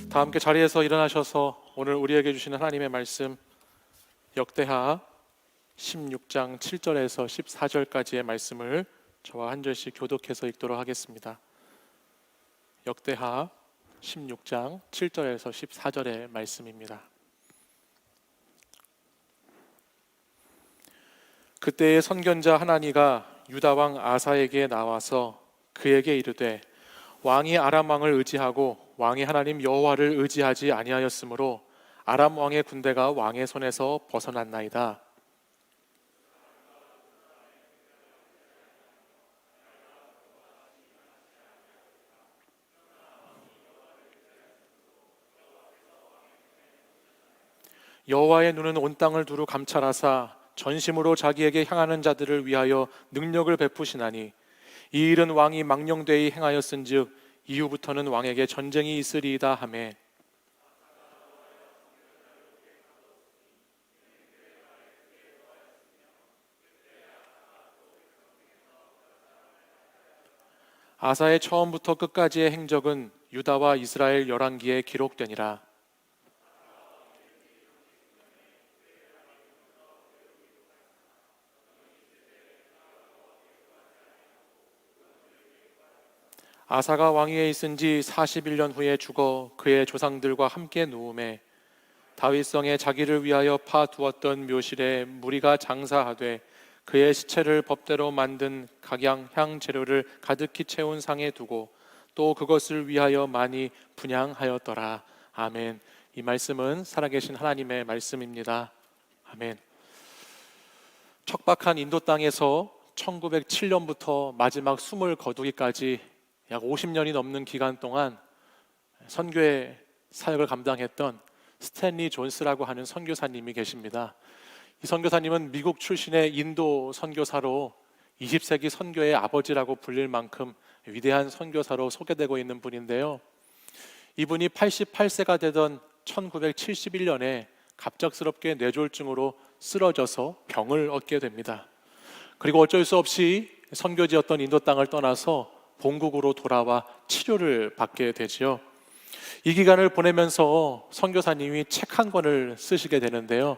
다 함께 자리에서 일어나셔서 오늘 우리에게 주시는 하나님의 말씀 역대하 16장 7절에서 14절까지의 말씀을 저와 한 절씩 교독해서 읽도록 하겠습니다. 역대하 16장 7절에서 14절의 말씀입니다. 그때의 선견자 하나니가 유다 왕 아사에게 나와서 그에게 이르되 왕이 아람 왕을 의지하고 왕이 하나님 여호와를 의지하지 아니하였으므로 아람 왕의 군대가 왕의 손에서 벗어났나이다. 여호와의 눈은 온 땅을 두루 감찰하사 전심으로 자기에게 향하는 자들을 위하여 능력을 베푸시나니 이 일은 왕이 망령되이 행하였은즉 이후부터는 왕에게 전쟁이 있으리이다 하매 아사의 처음부터 끝까지의 행적은 유다와 이스라엘 열왕기에 기록되니라. 아사가 왕위에 있은 지 41년 후에 죽어 그의 조상들과 함께 누움에 다윗성에 자기를 위하여 파두었던 묘실에 무리가 장사하되 그의 시체를 법대로 만든 각양 향 재료를 가득히 채운 상에 두고 또 그것을 위하여 많이 분향하였더라. 아멘. 이 말씀은 살아계신 하나님의 말씀입니다. 아멘. 척박한 인도 땅에서 1907년부터 마지막 숨을 거두기까지 약 50년이 넘는 기간 동안 선교의 사역을 감당했던 스탠리 존스라고 하는 선교사님이 계십니다. 이 선교사님은 미국 출신의 인도 선교사로 20세기 선교의 아버지라고 불릴 만큼 위대한 선교사로 소개되고 있는 분인데요. 이분이 88세가 되던 1971년에 갑작스럽게 뇌졸중으로 쓰러져서 병을 얻게 됩니다. 그리고 어쩔 수 없이 선교지였던 인도 땅을 떠나서 본국으로 돌아와 치료를 받게 되지요. 이 기간을 보내면서 선교사님이 책 한 권을 쓰시게 되는데요.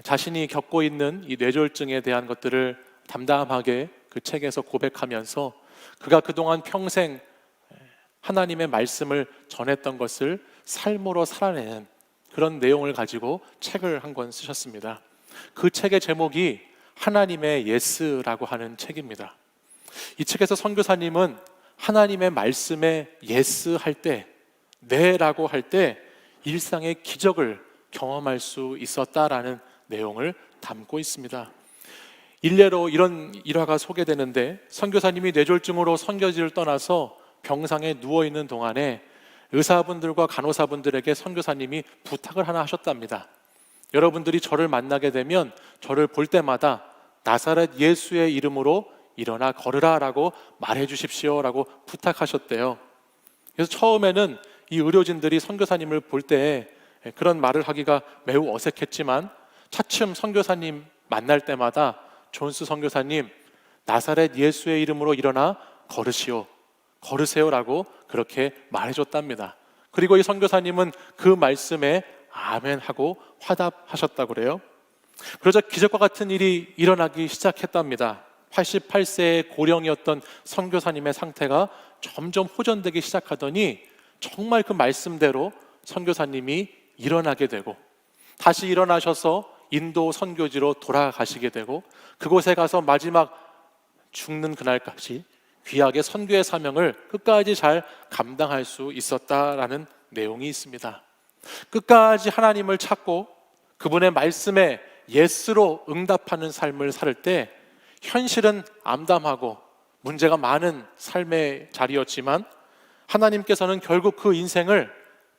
자신이 겪고 있는 이 뇌졸중에 대한 것들을 담담하게 그 책에서 고백하면서 그가 그동안 평생 하나님의 말씀을 전했던 것을 삶으로 살아내는 그런 내용을 가지고 책을 한 권 쓰셨습니다. 그 책의 제목이 하나님의 예스라고 하는 책입니다. 이 책에서 선교사님은 하나님의 말씀에 예스 할 때, 네라고 할 때 일상의 기적을 경험할 수 있었다라는 내용을 담고 있습니다. 일례로 이런 일화가 소개되는데 선교사님이 뇌졸중으로 선교지를 떠나서 병상에 누워있는 동안에 의사분들과 간호사분들에게 선교사님이 부탁을 하나 하셨답니다. 여러분들이 저를 만나게 되면 저를 볼 때마다 나사렛 예수의 이름으로 일어나 걸으라 라고 말해 주십시오 라고 부탁하셨대요. 그래서 처음에는 이 의료진들이 선교사님을 볼 때 그런 말을 하기가 매우 어색했지만 차츰 선교사님 만날 때마다 존스 선교사님 나사렛 예수의 이름으로 일어나 걸으세요 라고 그렇게 말해줬답니다. 그리고 이 선교사님은 그 말씀에 아멘 하고 화답하셨다고 그래요. 그러자 기적과 같은 일이 일어나기 시작했답니다. 88세의 고령이었던 선교사님의 상태가 점점 호전되기 시작하더니 정말 그 말씀대로 선교사님이 일어나게 되고 다시 일어나셔서 인도 선교지로 돌아가시게 되고 그곳에 가서 마지막 죽는 그날까지 귀하게 선교의 사명을 끝까지 잘 감당할 수 있었다라는 내용이 있습니다. 끝까지 하나님을 찾고 그분의 말씀에 예스로 응답하는 삶을 살 때 현실은 암담하고 문제가 많은 삶의 자리였지만 하나님께서는 결국 그 인생을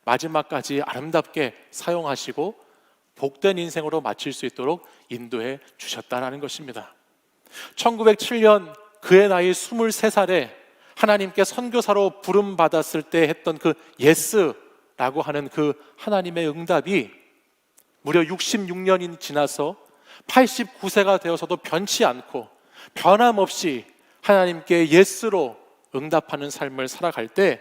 마지막까지 아름답게 사용하시고 복된 인생으로 마칠 수 있도록 인도해 주셨다는 것입니다. 1907년 그의 나이 23살에 하나님께 선교사로 부름받았을 때 했던 그 예스라고 하는 그 하나님의 응답이 무려 66년이 지나서 89세가 되어서도 변치 않고 변함없이 하나님께 예스로 응답하는 삶을 살아갈 때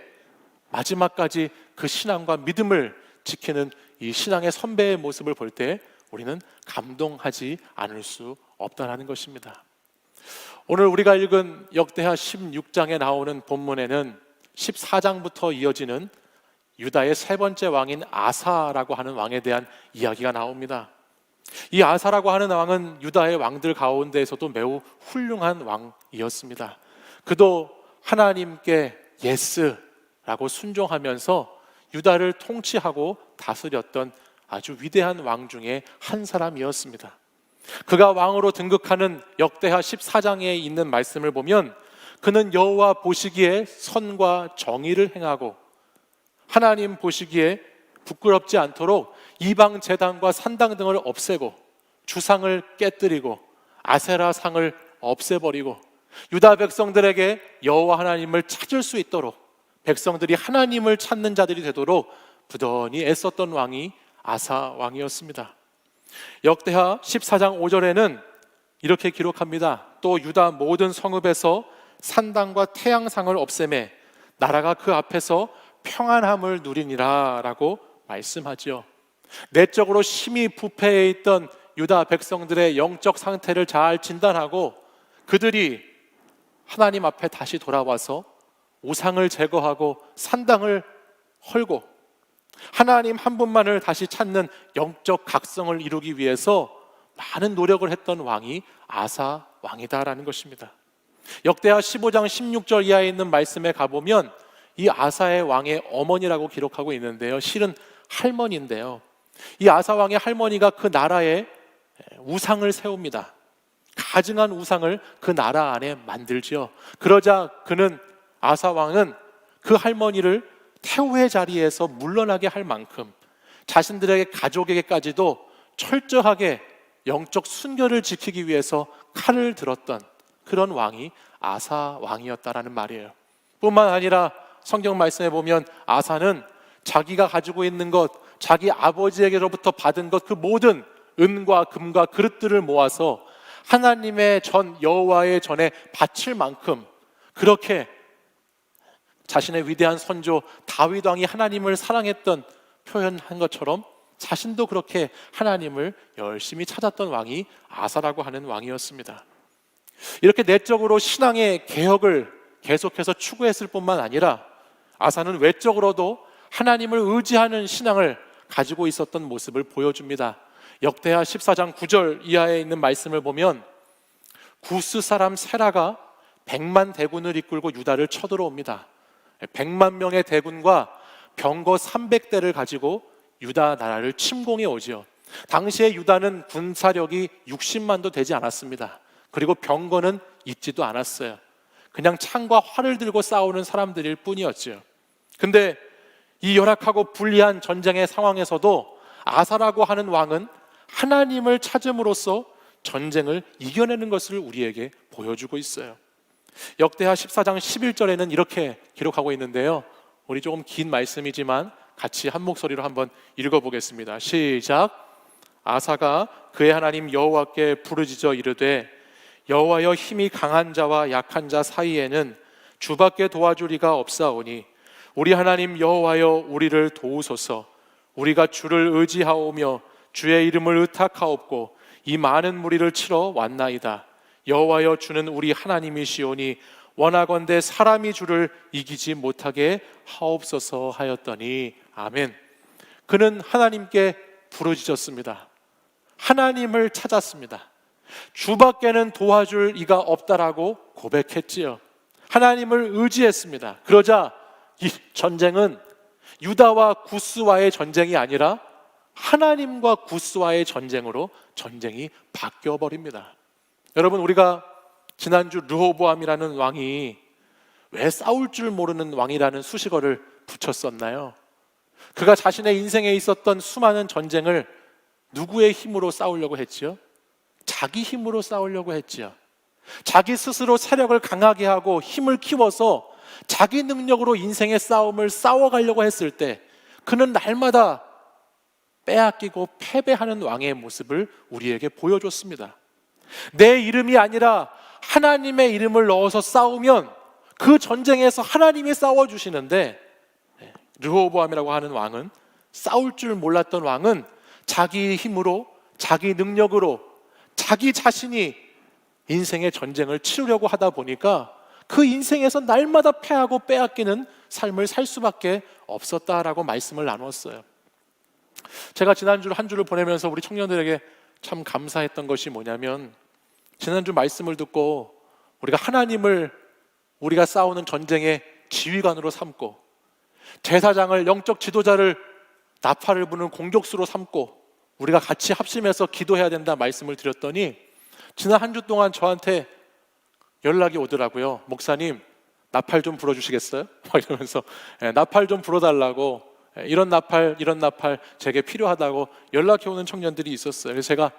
마지막까지 그 신앙과 믿음을 지키는 이 신앙의 선배의 모습을 볼 때 우리는 감동하지 않을 수 없다는 것입니다. 오늘 우리가 읽은 역대하 16장에 나오는 본문에는 14장부터 이어지는 유다의 세 번째 왕인 아사라고 하는 왕에 대한 이야기가 나옵니다. 이 아사라고 하는 왕은 유다의 왕들 가운데에서도 매우 훌륭한 왕이었습니다. 그도 하나님께 예스라고 순종하면서 유다를 통치하고 다스렸던 아주 위대한 왕 중에 한 사람이었습니다. 그가 왕으로 등극하는 역대하 14장에 있는 말씀을 보면 그는 여호와 보시기에 선과 정의를 행하고 하나님 보시기에 부끄럽지 않도록 이방 제단과 산당 등을 없애고 주상을 깨뜨리고 아세라 상을 없애버리고 유다 백성들에게 여호와 하나님을 찾을 수 있도록 백성들이 하나님을 찾는 자들이 되도록 부단히 애썼던 왕이 아사 왕이었습니다. 역대하 14장 5절에는 이렇게 기록합니다. 또 유다 모든 성읍에서 산당과 태양상을 없애매 나라가 그 앞에서 평안함을 누리니라 라고 말씀하죠. 내적으로 심히 부패해 있던 유다 백성들의 영적 상태를 잘 진단하고 그들이 하나님 앞에 다시 돌아와서 우상을 제거하고 산당을 헐고 하나님 한 분만을 다시 찾는 영적 각성을 이루기 위해서 많은 노력을 했던 왕이 아사 왕이다라는 것입니다. 역대하 15장 16절 이하에 있는 말씀에 가보면 이 아사의 왕의 어머니라고 기록하고 있는데요, 실은 할머니인데요, 이 아사 왕의 할머니가 그 나라에 우상을 세웁니다. 가증한 우상을 그 나라 안에 만들지요. 그러자 그는, 아사 왕은 그 할머니를 태후의 자리에서 물러나게 할 만큼 자신들에게 가족에게까지도 철저하게 영적 순결을 지키기 위해서 칼을 들었던 그런 왕이 아사 왕이었다라는 말이에요. 뿐만 아니라 성경 말씀에 보면 아사는 자기가 가지고 있는 것, 자기 아버지에게로부터 받은 것, 그 모든 은과 금과 그릇들을 모아서 하나님의 전 여호와의 전에 바칠 만큼 그렇게 자신의 위대한 선조 다윗 왕이 하나님을 사랑했던 표현한 것처럼 자신도 그렇게 하나님을 열심히 찾았던 왕이 아사라고 하는 왕이었습니다. 이렇게 내적으로 신앙의 개혁을 계속해서 추구했을 뿐만 아니라 아사는 외적으로도 하나님을 의지하는 신앙을 가지고 있었던 모습을 보여줍니다. 역대하 14장 9절 이하에 있는 말씀을 보면 구스 사람 세라가 100만 대군을 이끌고 유다를 쳐들어옵니다. 100만 명의 대군과 병거 300대를 가지고 유다 나라를 침공해 오지요. 당시에 유다는 군사력이 60만도 되지 않았습니다. 그리고 병거는 있지도 않았어요. 그냥 창과 활을 들고 싸우는 사람들일 뿐이었죠. 근데 이 열악하고 불리한 전쟁의 상황에서도 아사라고 하는 왕은 하나님을 찾음으로써 전쟁을 이겨내는 것을 우리에게 보여주고 있어요. 역대하 14장 11절에는 이렇게 기록하고 있는데요, 우리 조금 긴 말씀이지만 같이 한 목소리로 한번 읽어보겠습니다. 시작. 아사가 그의 하나님 여호와께 부르짖어 이르되 여호와여, 힘이 강한 자와 약한 자 사이에는 주밖에 도와줄 이가 없사오니 우리 하나님 여호와여, 우리를 도우소서. 우리가 주를 의지하오며 주의 이름을 의탁하옵고 이 많은 무리를 치러 왔나이다. 여호와여, 주는 우리 하나님이시오니 원하건대 사람이 주를 이기지 못하게 하옵소서 하였더니, 아멘. 그는 하나님께 부르짖었습니다. 하나님을 찾았습니다. 주밖에는 도와줄 이가 없다라고 고백했지요. 하나님을 의지했습니다. 그러자 이 전쟁은 유다와 구스와의 전쟁이 아니라 하나님과 구스와의 전쟁으로 전쟁이 바뀌어버립니다. 여러분, 우리가 지난주 르호보암이라는 왕이 왜 싸울 줄 모르는 왕이라는 수식어를 붙였었나요? 그가 자신의 인생에 있었던 수많은 전쟁을 누구의 힘으로 싸우려고 했지요? 자기 힘으로 싸우려고 했지요. 자기 스스로 세력을 강하게 하고 힘을 키워서 자기 능력으로 인생의 싸움을 싸워가려고 했을 때 그는 날마다 빼앗기고 패배하는 왕의 모습을 우리에게 보여줬습니다. 내 이름이 아니라 하나님의 이름을 넣어서 싸우면 그 전쟁에서 하나님이 싸워주시는데 르호보암이라고 하는 왕은, 싸울 줄 몰랐던 왕은 자기 힘으로, 자기 능력으로, 자기 자신이 인생의 전쟁을 치르려고 하다 보니까 그 인생에서 날마다 패하고 빼앗기는 삶을 살 수밖에 없었다라고 말씀을 나눴어요. 제가 지난주 한 주를 보내면서 우리 청년들에게 참 감사했던 것이 뭐냐면, 지난주 말씀을 듣고 우리가 하나님을 우리가 싸우는 전쟁의 지휘관으로 삼고, 제사장을, 영적 지도자를 나팔을 부는 공격수로 삼고 우리가 같이 합심해서 기도해야 된다 말씀을 드렸더니, 지난 한 주 동안 저한테 연락이 오더라고요. 목사님, 나팔 좀 불어주시겠어요? 막 이러면서 나팔 좀 불어달라고, 이런 나팔 제게 필요하다고 연락해 오는 청년들이 있었어요. 그래서 제가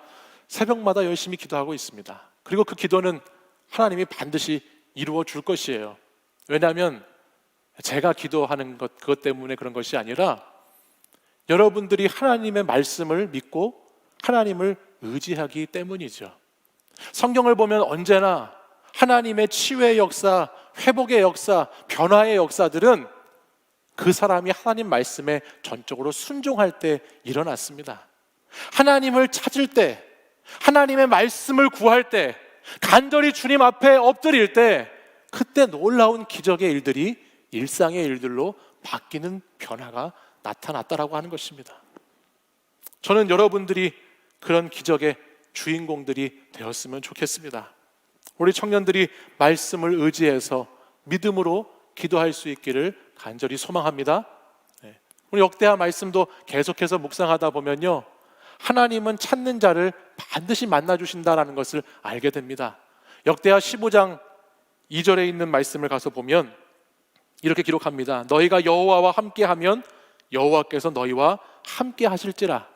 새벽마다 열심히 기도하고 있습니다. 그리고 그 기도는 하나님이 반드시 이루어 줄 것이에요. 왜냐하면 제가 기도하는 것, 그것 때문에 그런 것이 아니라 여러분들이 하나님의 말씀을 믿고 하나님을 의지하기 때문이죠. 성경을 보면 언제나 하나님의 치유의 역사, 회복의 역사, 변화의 역사들은 그 사람이 하나님 말씀에 전적으로 순종할 때 일어났습니다. 하나님을 찾을 때, 하나님의 말씀을 구할 때, 간절히 주님 앞에 엎드릴 때, 그때 놀라운 기적의 일들이 일상의 일들로 바뀌는 변화가 나타났다라고 하는 것입니다. 저는 여러분들이 그런 기적의 주인공들이 되었으면 좋겠습니다. 우리 청년들이 말씀을 의지해서 믿음으로 기도할 수 있기를 간절히 소망합니다. 우리 역대하 말씀도 계속해서 묵상하다 보면요, 하나님은 찾는 자를 반드시 만나주신다라는 것을 알게 됩니다. 역대하 15장 2절에 있는 말씀을 가서 보면 이렇게 기록합니다. 너희가 여호와와 함께하면 여호와께서 너희와 함께 하실지라.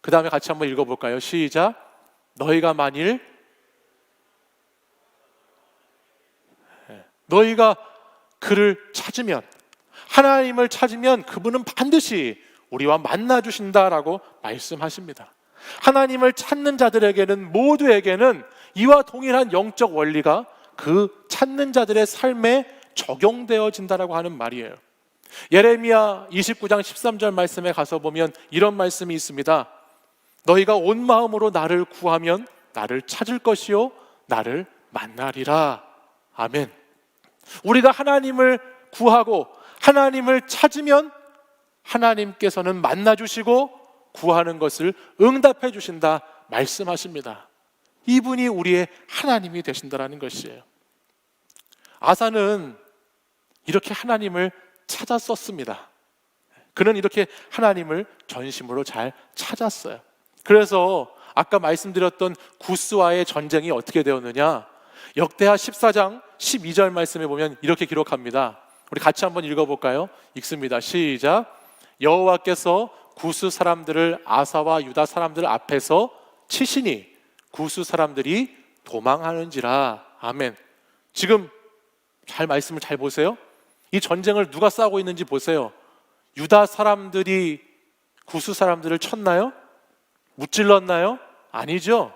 그 다음에 같이 한번 읽어볼까요? 시작. 너희가 만일, 너희가 그를 찾으면, 하나님을 찾으면 그분은 반드시 우리와 만나주신다라고 말씀하십니다. 하나님을 찾는 자들에게는, 모두에게는 이와 동일한 영적 원리가 그 찾는 자들의 삶에 적용되어진다라고 하는 말이에요. 예레미야 29장 13절 말씀에 가서 보면 이런 말씀이 있습니다. 너희가 온 마음으로 나를 구하면 나를 찾을 것이요 나를 만나리라. 아멘. 우리가 하나님을 구하고 하나님을 찾으면 하나님께서는 만나주시고 구하는 것을 응답해 주신다 말씀하십니다. 이분이 우리의 하나님이 되신다라는 것이에요. 아사는 이렇게 하나님을 찾았었습니다. 그는 이렇게 하나님을 전심으로 잘 찾았어요. 그래서 아까 말씀드렸던 구스와의 전쟁이 어떻게 되었느냐, 역대하 14장 12절 말씀에 보면 이렇게 기록합니다. 우리 같이 한번 읽어볼까요? 읽습니다. 시작. 여호와께서 구스 사람들을 아사와 유다 사람들 앞에서 치시니 구스 사람들이 도망하는지라. 아멘. 지금 말씀을 잘 보세요. 이 전쟁을 누가 싸우고 있는지 보세요. 유다 사람들이 구스 사람들을 쳤나요? 무찔렀나요? 아니죠.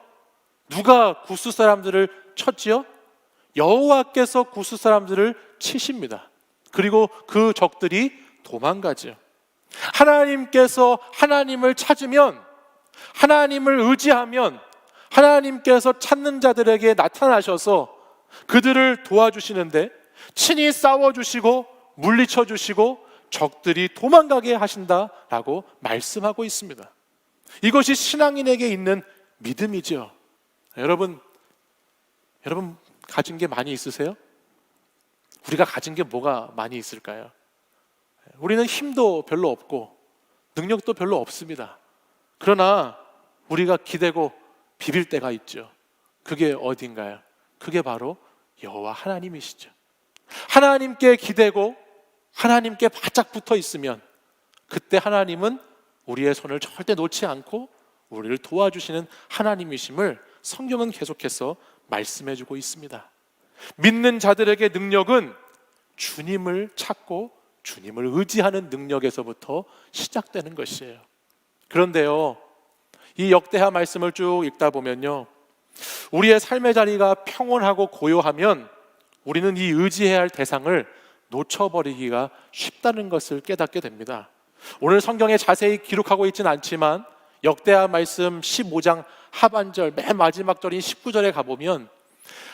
누가 구스 사람들을 쳤지요? 여호와께서 구스 사람들을 치십니다. 그리고 그 적들이 도망가죠. 하나님께서 하나님을 찾으면, 하나님을 의지하면 하나님께서 찾는 자들에게 나타나셔서 그들을 도와주시는데, 친히 싸워주시고 물리쳐주시고 적들이 도망가게 하신다라고 말씀하고 있습니다. 이것이 신앙인에게 있는 믿음이죠. 여러분 가진 게 많이 있으세요? 우리가 가진 게 뭐가 많이 있을까요? 우리는 힘도 별로 없고 능력도 별로 없습니다. 그러나 우리가 기대고 비빌 때가 있죠. 그게 어딘가요? 그게 바로 여호와 하나님이시죠. 하나님께 기대고 하나님께 바짝 붙어 있으면 그때 하나님은 우리의 손을 절대 놓지 않고 우리를 도와주시는 하나님이심을 성경은 계속해서 말씀해주고 있습니다. 믿는 자들에게 능력은 주님을 찾고 주님을 의지하는 능력에서부터 시작되는 것이에요. 그런데요, 이 역대하 말씀을 쭉 읽다 보면요, 우리의 삶의 자리가 평온하고 고요하면 우리는 이 의지해야 할 대상을 놓쳐버리기가 쉽다는 것을 깨닫게 됩니다. 오늘 성경에 자세히 기록하고 있지는 않지만 역대하 말씀 15장 하반절 맨 마지막 절인 19절에 가보면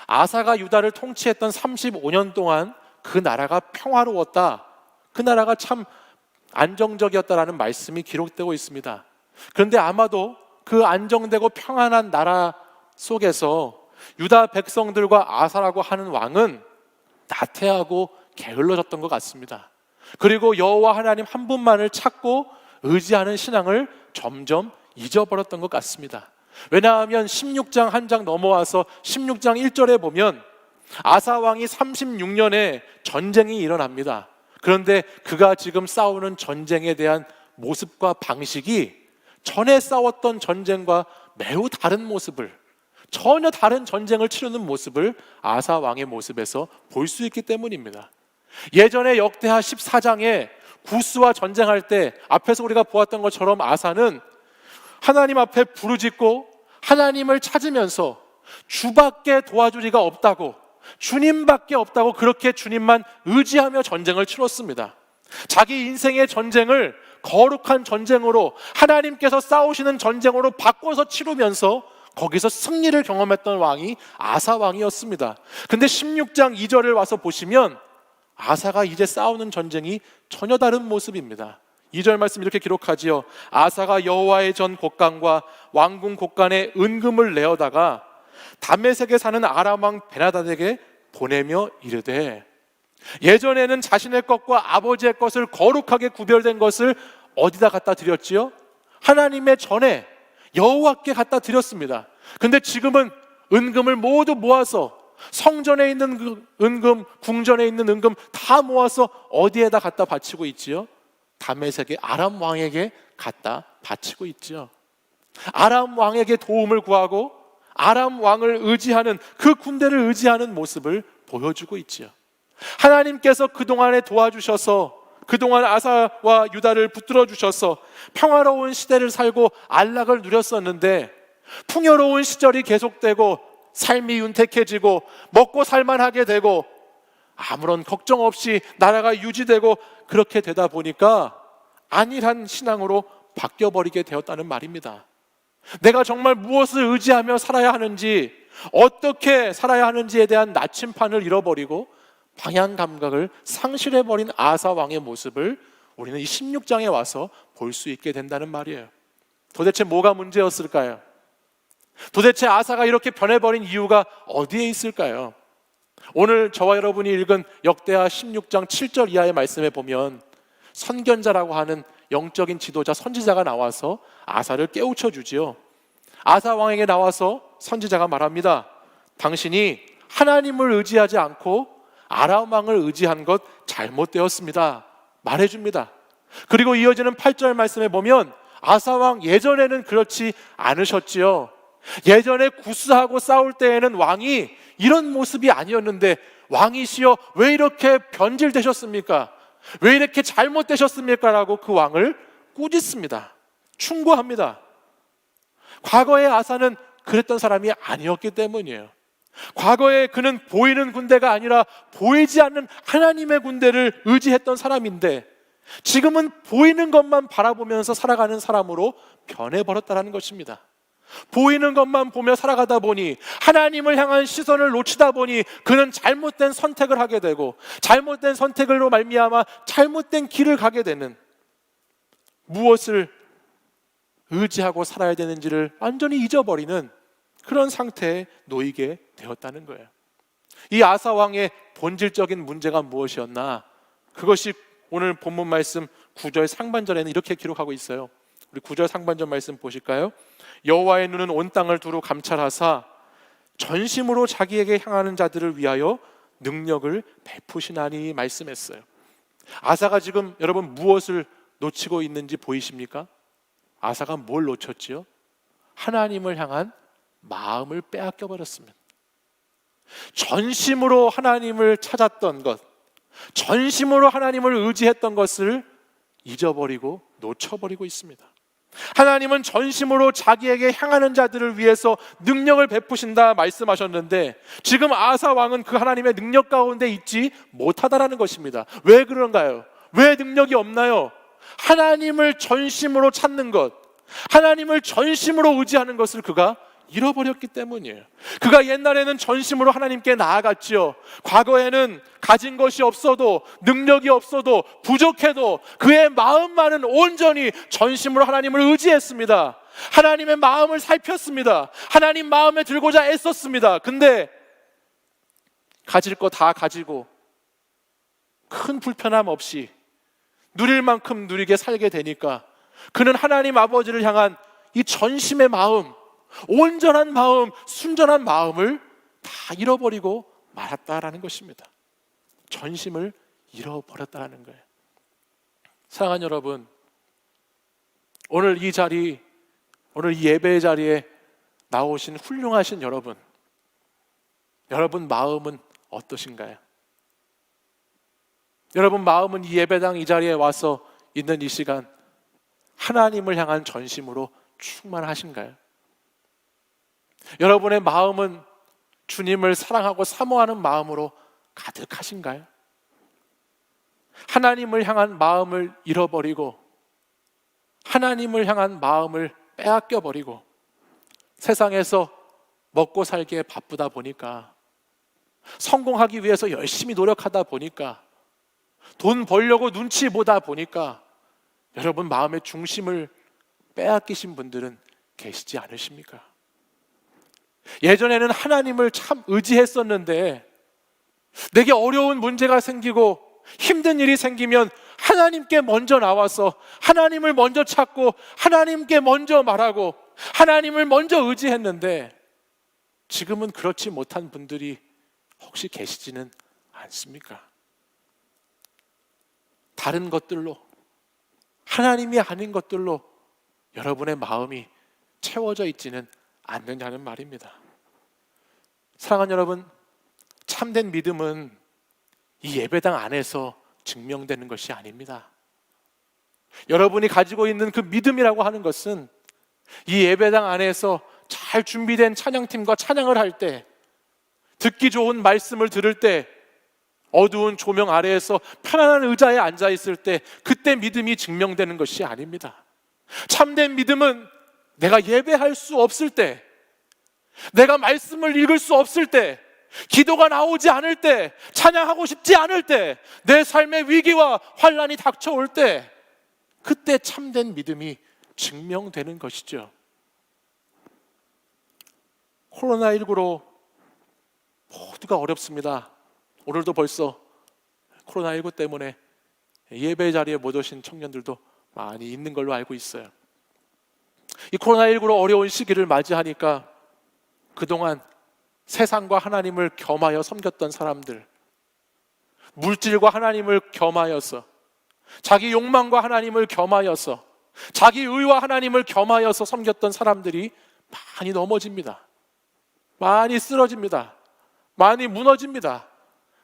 아사가 유다를 통치했던 35년 동안 그 나라가 평화로웠다, 그 나라가 참 안정적이었다라는 말씀이 기록되고 있습니다. 그런데 아마도 그 안정되고 평안한 나라 속에서 유다 백성들과 아사라고 하는 왕은 나태하고 게을러졌던 것 같습니다. 그리고 여호와 하나님 한 분만을 찾고 의지하는 신앙을 점점 잊어버렸던 것 같습니다. 왜냐하면 16장 한 장 넘어와서 16장 1절에 보면 아사 왕이 36년에 전쟁이 일어납니다. 그런데 그가 지금 싸우는 전쟁에 대한 모습과 방식이 전에 싸웠던 전쟁과 매우 다른 모습을, 전혀 다른 전쟁을 치르는 모습을 아사 왕의 모습에서 볼 수 있기 때문입니다. 예전에 역대하 14장에 구스와 전쟁할 때 앞에서 우리가 보았던 것처럼 아사는 하나님 앞에 부르짖고 하나님을 찾으면서 주밖에 도와줄 이가 없다고, 주님밖에 없다고 그렇게 주님만 의지하며 전쟁을 치렀습니다. 자기 인생의 전쟁을 거룩한 전쟁으로, 하나님께서 싸우시는 전쟁으로 바꿔서 치르면서 거기서 승리를 경험했던 왕이 아사 왕이었습니다. 근데 16장 2절을 와서 보시면 아사가 이제 싸우는 전쟁이 전혀 다른 모습입니다. 2절 말씀 이렇게 기록하지요. 아사가 여호와의 전 곳간과 왕궁 곳간에 은금을 내어다가 다메섹에 사는 아람 왕 베나닷에게 보내며 이르되, 예전에는 자신의 것과 아버지의 것을 거룩하게 구별된 것을 어디다 갖다 드렸지요? 하나님의 전에 여호와께 갖다 드렸습니다. 근데 지금은 은금을 모두 모아서 성전에 있는 그 은금, 궁전에 있는 은금 다 모아서 어디에다 갖다 바치고 있지요? 다메섹의 아람 왕에게 갖다 바치고 있지요. 아람 왕에게 도움을 구하고 아람 왕을 의지하는, 그 군대를 의지하는 모습을 보여주고 있지요. 하나님께서 그동안에 도와주셔서, 그동안 아사와 유다를 붙들어 주셔서 평화로운 시대를 살고 안락을 누렸었는데, 풍요로운 시절이 계속되고 삶이 윤택해지고 먹고 살만하게 되고 아무런 걱정 없이 나라가 유지되고 그렇게 되다 보니까 안일한 신앙으로 바뀌어버리게 되었다는 말입니다. 내가 정말 무엇을 의지하며 살아야 하는지, 어떻게 살아야 하는지에 대한 나침판을 잃어버리고 방향 감각을 상실해버린 아사 왕의 모습을 우리는 이 16장에 와서 볼 수 있게 된다는 말이에요. 도대체 뭐가 문제였을까요? 도대체 아사가 이렇게 변해버린 이유가 어디에 있을까요? 오늘 저와 여러분이 읽은 역대하 16장 7절 이하의 말씀에 보면 선견자라고 하는 영적인 지도자, 선지자가 나와서 아사를 깨우쳐 주지요. 아사 왕에게 나와서 선지자가 말합니다. 당신이 하나님을 의지하지 않고 아람 왕을 의지한 것 잘못되었습니다. 말해줍니다. 그리고 이어지는 8절 말씀에 보면 아사 왕 예전에는 그렇지 않으셨지요. 예전에 구스하고 싸울 때에는 왕이 이런 모습이 아니었는데 왕이시여 왜 이렇게 변질되셨습니까? 왜 이렇게 잘못되셨습니까? 라고 그 왕을 꾸짖습니다. 충고합니다. 과거의 아사는 그랬던 사람이 아니었기 때문이에요. 과거에 그는 보이는 군대가 아니라 보이지 않는 하나님의 군대를 의지했던 사람인데 지금은 보이는 것만 바라보면서 살아가는 사람으로 변해버렸다는 것입니다. 보이는 것만 보며 살아가다 보니, 하나님을 향한 시선을 놓치다 보니 그는 잘못된 선택을 하게 되고, 잘못된 선택으로 말미암아 잘못된 길을 가게 되는, 무엇을 의지하고 살아야 되는지를 완전히 잊어버리는 그런 상태에 놓이게 되었다는 거예요. 이 아사 왕의 본질적인 문제가 무엇이었나? 그것이 오늘 본문 말씀 9절 상반절에는 이렇게 기록하고 있어요. 우리 9절 상반절 말씀 보실까요? 여호와의 눈은 온 땅을 두루 감찰하사 전심으로 자기에게 향하는 자들을 위하여 능력을 베푸시나니 말씀했어요. 아사가 지금 여러분 무엇을 놓치고 있는지 보이십니까? 아사가 뭘 놓쳤지요? 하나님을 향한 마음을 빼앗겨 버렸습니다. 전심으로 하나님을 찾았던 것, 전심으로 하나님을 의지했던 것을 잊어버리고 놓쳐버리고 있습니다. 하나님은 전심으로 자기에게 향하는 자들을 위해서 능력을 베푸신다 말씀하셨는데, 지금 아사 왕은 그 하나님의 능력 가운데 있지 못하다라는 것입니다. 왜 그런가요? 왜 능력이 없나요? 하나님을 전심으로 찾는 것, 하나님을 전심으로 의지하는 것을 그가 잃어버렸기 때문이에요. 그가 옛날에는 전심으로 하나님께 나아갔지요. 과거에는 가진 것이 없어도, 능력이 없어도, 부족해도 그의 마음만은 온전히 전심으로 하나님을 의지했습니다. 하나님의 마음을 살폈습니다. 하나님 마음에 들고자 애썼습니다. 근데 가질 거 다 가지고 큰 불편함 없이 누릴 만큼 누리게 살게 되니까 그는 하나님 아버지를 향한 이 전심의 마음, 온전한 마음, 순전한 마음을 다 잃어버리고 말았다라는 것입니다. 전심을 잃어버렸다는 거예요. 사랑하는 여러분, 오늘 이 자리, 오늘 이 예배의 자리에 나오신 훌륭하신 여러분, 여러분 마음은 어떠신가요? 여러분 마음은 이 예배당 이 자리에 와서 있는 이 시간 하나님을 향한 전심으로 충만하신가요? 여러분의 마음은 주님을 사랑하고 사모하는 마음으로 가득하신가요? 하나님을 향한 마음을 잃어버리고 하나님을 향한 마음을 빼앗겨버리고 세상에서 먹고 살기에 바쁘다 보니까, 성공하기 위해서 열심히 노력하다 보니까, 돈 벌려고 눈치 보다 보니까 여러분 마음의 중심을 빼앗기신 분들은 계시지 않으십니까? 예전에는 하나님을 참 의지했었는데 내게 어려운 문제가 생기고 힘든 일이 생기면 하나님께 먼저 나와서 하나님을 먼저 찾고 하나님께 먼저 말하고 하나님을 먼저 의지했는데, 지금은 그렇지 못한 분들이 혹시 계시지는 않습니까? 다른 것들로, 하나님이 아닌 것들로 여러분의 마음이 채워져 있지는 않느냐는 말입니다. 사랑하는 여러분, 참된 믿음은 이 예배당 안에서 증명되는 것이 아닙니다. 여러분이 가지고 있는 그 믿음이라고 하는 것은 이 예배당 안에서 잘 준비된 찬양팀과 찬양을 할 때, 듣기 좋은 말씀을 들을 때, 어두운 조명 아래에서 편안한 의자에 앉아 있을 때, 그때 믿음이 증명되는 것이 아닙니다. 참된 믿음은 내가 예배할 수 없을 때, 내가 말씀을 읽을 수 없을 때, 기도가 나오지 않을 때, 찬양하고 싶지 않을 때, 내 삶의 위기와 환난이 닥쳐올 때, 그때 참된 믿음이 증명되는 것이죠. 코로나19로 모두가 어렵습니다. 오늘도 벌써 코로나19 때문에 예배 자리에 못 오신 청년들도 많이 있는 걸로 알고 있어요. 이 코로나19로 어려운 시기를 맞이하니까 그동안 세상과 하나님을 겸하여 섬겼던 사람들, 물질과 하나님을 겸하여서, 자기 욕망과 하나님을 겸하여서, 자기 의와 하나님을 겸하여서 섬겼던 사람들이 많이 넘어집니다. 많이 쓰러집니다. 많이 무너집니다.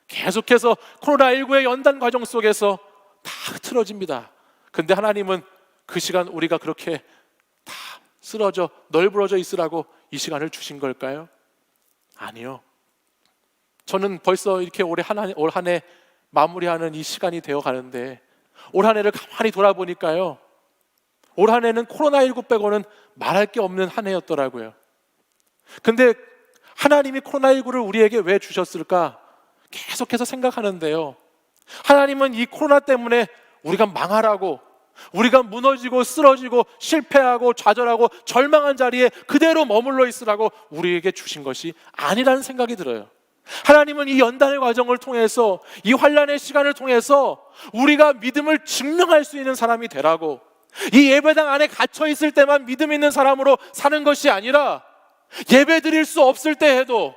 계속해서 코로나19의 연단 과정 속에서 다 흐트러집니다. 근데 하나님은 그 시간 우리가 그렇게 다 쓰러져 널브러져 있으라고 이 시간을 주신 걸까요? 아니요. 저는 벌써 이렇게 올 한 해 마무리하는 이 시간이 되어 가는데, 올 한 해를 가만히 돌아보니까요, 올 한 해는 코로나19 빼고는 말할 게 없는 한 해였더라고요. 근데 하나님이 코로나19를 우리에게 왜 주셨을까? 계속해서 생각하는데요, 하나님은 이 코로나 때문에 우리가 망하라고, 우리가 무너지고 쓰러지고 실패하고 좌절하고 절망한 자리에 그대로 머물러 있으라고 우리에게 주신 것이 아니라는 생각이 들어요. 하나님은 이 연단의 과정을 통해서, 이 환난의 시간을 통해서 우리가 믿음을 증명할 수 있는 사람이 되라고, 이 예배당 안에 갇혀 있을 때만 믿음 있는 사람으로 사는 것이 아니라 예배 드릴 수 없을 때 해도,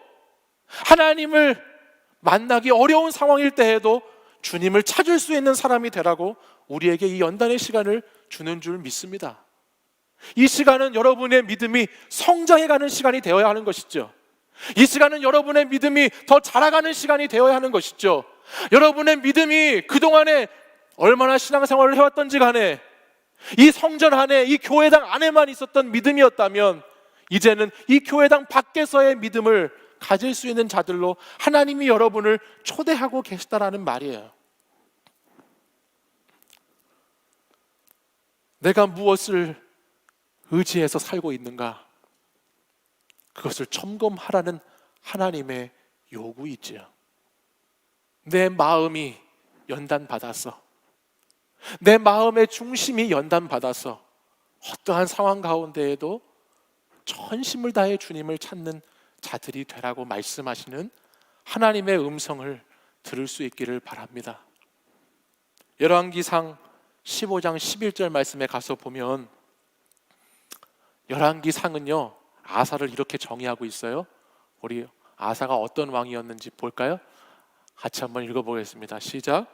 하나님을 만나기 어려운 상황일 때 해도 주님을 찾을 수 있는 사람이 되라고 우리에게 이 연단의 시간을 주는 줄 믿습니다. 이 시간은 여러분의 믿음이 성장해가는 시간이 되어야 하는 것이죠. 이 시간은 여러분의 믿음이 더 자라가는 시간이 되어야 하는 것이죠. 여러분의 믿음이 그동안에 얼마나 신앙생활을 해왔던지 간에 이 성전 안에, 이 교회당 안에만 있었던 믿음이었다면 이제는 이 교회당 밖에서의 믿음을 가질 수 있는 자들로 하나님이 여러분을 초대하고 계시다라는 말이에요. 내가 무엇을 의지해서 살고 있는가? 그것을 점검하라는 하나님의 요구이지요. 내 마음이 연단받았어. 내 마음의 중심이 연단받아서 어떠한 상황 가운데에도 전심을 다해 주님을 찾는 자들이 되라고 말씀하시는 하나님의 음성을 들을 수 있기를 바랍니다. 열왕기상 15장 11절 말씀에 가서 보면 열왕기상은요, 아사를 이렇게 정의하고 있어요. 우리 아사가 어떤 왕이었는지 볼까요? 같이 한번 읽어보겠습니다. 시작.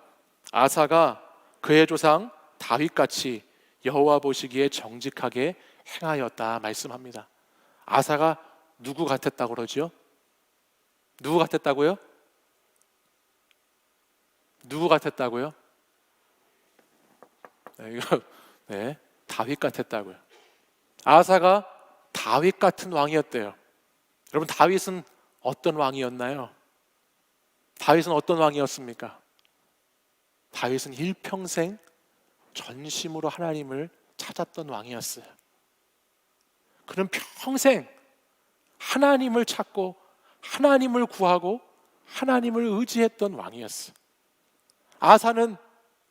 아사가 그의 조상 다윗같이 여호와 보시기에 정직하게 행하였다 말씀합니다. 아사가 누구 같았다고 그러죠? 누구 같았다고요? 누구 같았다고요? 다윗 같았다고요. 아사가 다윗 같은 왕이었대요. 여러분, 다윗은 어떤 왕이었나요? 다윗은 어떤 왕이었습니까? 다윗은 일평생 전심으로 하나님을 찾았던 왕이었어요. 그는 평생 하나님을 찾고 하나님을 구하고 하나님을 의지했던 왕이었어요. 아사는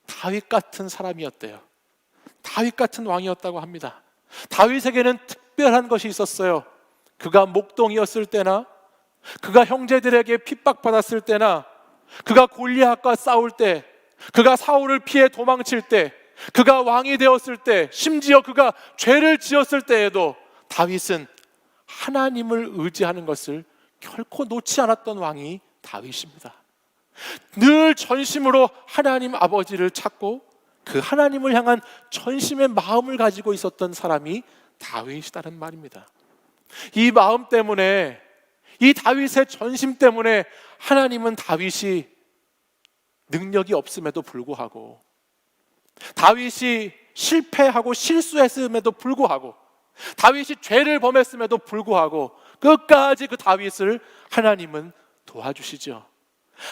다윗 같은 사람이었대요. 다윗 같은 왕이었다고 합니다. 다윗에게는 특별한 것이 있었어요. 그가 목동이었을 때나, 그가 형제들에게 핍박받았을 때나, 그가 골리앗과 싸울 때, 그가 사울을 피해 도망칠 때, 그가 왕이 되었을 때, 심지어 그가 죄를 지었을 때에도 다윗은 하나님을 의지하는 것을 결코 놓지 않았던 왕이 다윗입니다. 늘 전심으로 하나님 아버지를 찾고 그 하나님을 향한 전심의 마음을 가지고 있었던 사람이 다윗이라는 말입니다. 이 마음 때문에, 이 다윗의 전심 때문에 하나님은 다윗이 능력이 없음에도 불구하고, 다윗이 실패하고 실수했음에도 불구하고, 다윗이 죄를 범했음에도 불구하고 끝까지 그 다윗을 하나님은 도와주시죠.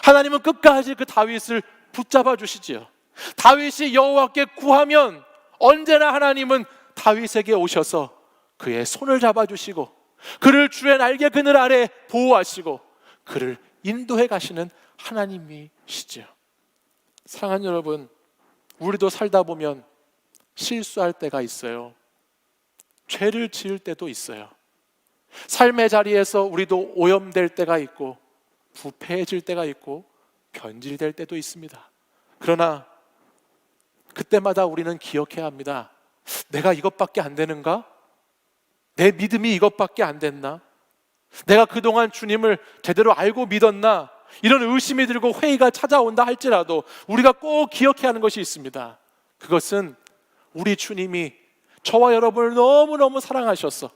하나님은 끝까지 그 다윗을 붙잡아 주시지요. 다윗이 여호와께 구하면 언제나 하나님은 다윗에게 오셔서 그의 손을 잡아주시고 그를 주의 날개 그늘 아래 보호하시고 그를 인도해 가시는 하나님이시죠. 사랑하는 여러분, 우리도 살다 보면 실수할 때가 있어요. 죄를 지을 때도 있어요. 삶의 자리에서 우리도 오염될 때가 있고 부패해질 때가 있고 변질될 때도 있습니다. 그러나 그때마다 우리는 기억해야 합니다. 내가 이것밖에 안 되는가? 내 믿음이 이것밖에 안 됐나? 내가 그동안 주님을 제대로 알고 믿었나? 이런 의심이 들고 회의가 찾아온다 할지라도 우리가 꼭 기억해야 하는 것이 있습니다. 그것은 우리 주님이 저와 여러분을 너무너무 사랑하셔서,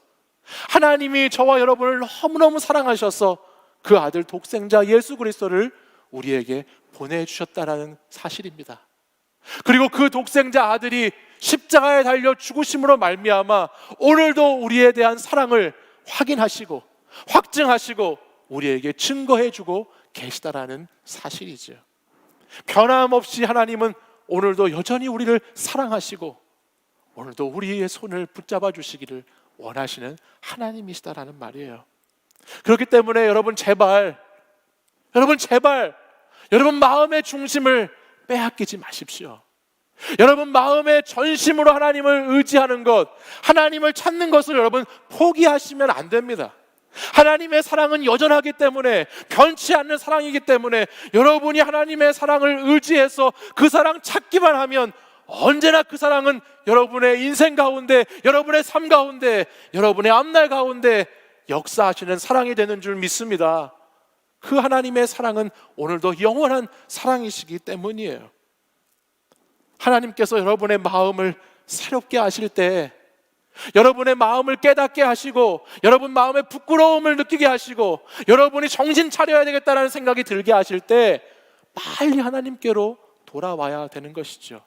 하나님이 저와 여러분을 너무너무 사랑하셔서 그 아들 독생자 예수 그리스도를 우리에게 보내주셨다는 사실입니다. 그리고 그 독생자 아들이 십자가에 달려 죽으심으로 말미암아 오늘도 우리에 대한 사랑을 확인하시고 확증하시고 우리에게 증거해주고 계시다라는 사실이죠. 변함없이 하나님은 오늘도 여전히 우리를 사랑하시고 오늘도 우리의 손을 붙잡아 주시기를 원하시는 하나님이시다라는 말이에요. 그렇기 때문에 여러분 제발 여러분 마음의 중심을 빼앗기지 마십시오. 여러분 마음의 전심으로 하나님을 의지하는 것, 하나님을 찾는 것을 여러분 포기하시면 안 됩니다. 하나님의 사랑은 여전하기 때문에, 변치 않는 사랑이기 때문에 여러분이 하나님의 사랑을 의지해서 그 사랑 찾기만 하면 언제나 그 사랑은 여러분의 인생 가운데, 여러분의 삶 가운데, 여러분의 앞날 가운데 역사하시는 사랑이 되는 줄 믿습니다. 그 하나님의 사랑은 오늘도 영원한 사랑이시기 때문이에요. 하나님께서 여러분의 마음을 새롭게 하실 때, 여러분의 마음을 깨닫게 하시고 여러분 마음에 부끄러움을 느끼게 하시고 여러분이 정신 차려야 되겠다는 생각이 들게 하실 때 빨리 하나님께로 돌아와야 되는 것이죠.